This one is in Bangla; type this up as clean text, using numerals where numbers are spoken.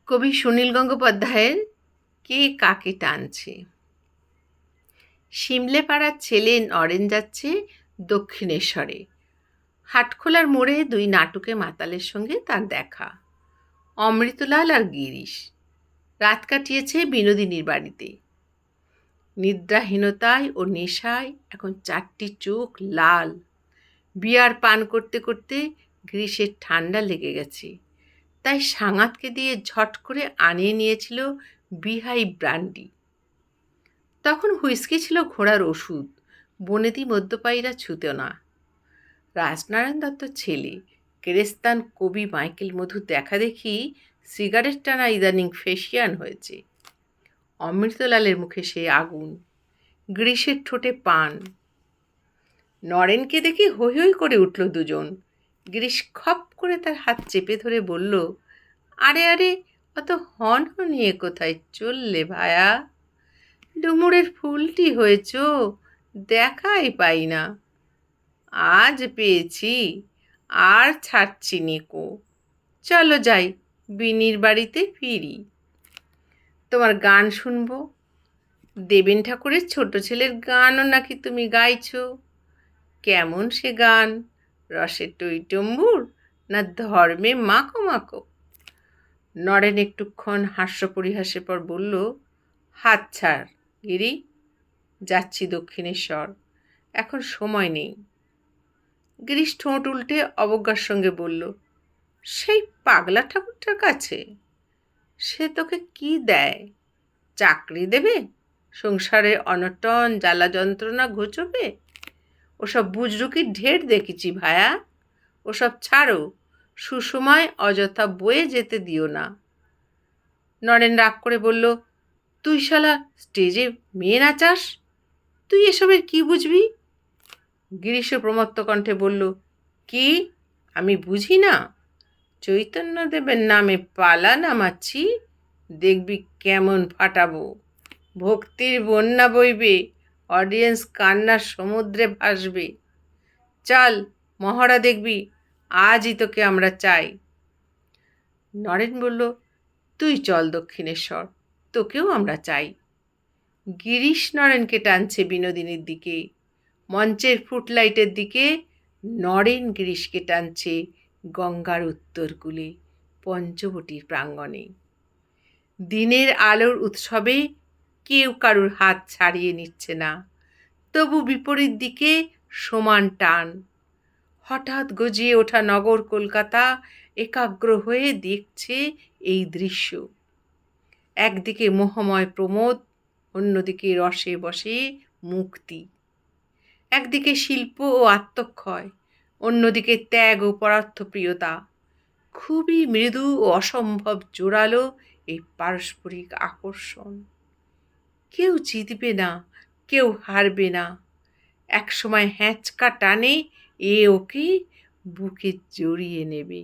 কবি সুনীল গঙ্গোপাধ্যায়ের কে কাকে টানছে। সিমলে পাড়ার ছেলে নরেন যাচ্ছে দক্ষিণেশ্বরে। হাটখোলার মোড়ে দুই নাটুকে মাতালের সঙ্গে তার দেখা। অমৃতলাল আর গিরিশ রাত কাটিয়েছে বিনোদিনীর বাড়িতে। নিদ্রাহীনতায় ও নেশায় এখন চারটি চোখ লাল। বিয়ার পান করতে করতে গ্রীষ্মের ঠান্ডা লেগে গেছে, তাই সাঙাতকে দিয়ে ঝট করে আনিয়ে নিয়েছিল বিহাই ব্রান্ডি। তখন হুইস্কি ছিল ঘোড়ার ওষুধ, বনেদি মদ্যপায়ীরা ছুত না। রাজনারায়ণ দত্তর ছেলে কেরেস্তান কবি মাইকেল মধুর দেখা দেখি সিগারেট টানা ইদানিং ফেসিয়ান হয়েছে। অমৃতলালের মুখে সে আগুন, গ্রীষ্মের ঠোঁটে পান। নরেনকে দেখি হৈ হৈ করে উঠল দুজন। গিরিশ খপ করে তার হাত চেপে ধরে বলল, আরে আরে, অত হন হনিয়ে কোথায় চললে ভায়া? ডুমুরের ফুলটি হয়েছ, দেখাই পাই না। আজ পেয়েছি, আর ছাড়ছি নিকো। চলো যাই, বিনির বাড়িতে ফিরি। তোমার গান শুনবো। দেবেন ঠাকুরের ছোট ছেলের গানও নাকি তুমি গাইছো। কেমন সে গান? রসের টইটম্বুর না ধর্মে মাখো মাখো? নরেন একটুক্ষণ হাস্য পরিহাসের পর বলল, হাত ছাড় গিরি, যাচ্ছি দক্ষিণেশ্বর, এখন সময় নেই। গিরিশ ঠোঁট উল্টে অবজ্ঞার সঙ্গে বলল, সেই পাগলা ঠাকুরটার কাছে? সে তোকে কি দেয়? চাকরি দেবে? সংসারে অনটন জ্বালা যন্ত্রণা ঘোচবে? ওসব বুজরুকি ঢের দেখেছি ভায়া। ওসব ছাড়ো, সুসময় অযথা বয়ে যেতে দিও না। নরেন রাগ করে বলল, তুই শালা স্টেজে মেয়ে নাচাস, তুই এসবের কি বুঝবি? গিরিশ প্রমত্ত কণ্ঠে বলল, কি আমি বুঝি না? চৈতন্যদেবের নামে পালা নামাচ্ছি, দেখবি কেমন ফাটাবো। ভক্তির বন্যা বইবে, অডিয়েন্স কান্নার সমুদ্রে ভাসবে। চল মহড়া দেখবি, আজই তোকে আমরা চাই। নরেন বলল, তুই চল দক্ষিণেশ্বর, তোকেও আমরা চাই। গিরিশ নরেনকে টানছে বিনোদিনীর দিকে, মঞ্চের ফুটলাইটের দিকে। নরেন গিরিশকে টানছে গঙ্গার উত্তর কূলে, পঞ্চবটির প্রাঙ্গণে। দিনের আলোর উৎসবে কেউ কারুর হাত ছাড়িয়ে নিচ্ছে না, তবু বিপরীত দিকে সমান টান। হঠাৎ গজিয়ে ওঠা নগর কলকাতা একাগ্র হয়ে দেখছে এই দৃশ্য। একদিকে মোহময় প্রমোদ, অন্যদিকে রসে বসে মুক্তি। একদিকে শিল্প ও আত্মক্ষয়, অন্যদিকে ত্যাগ ও পরার্থপ্রিয়তা। খুবই মৃদু ও অসম্ভব জোরালো এই পারস্পরিক আকর্ষণ। কেউ জিতবে না, কেউ হারবে না। একসময় হ্যাঁচকা টানে এ ওকে বুকে জড়িয়ে নেবে।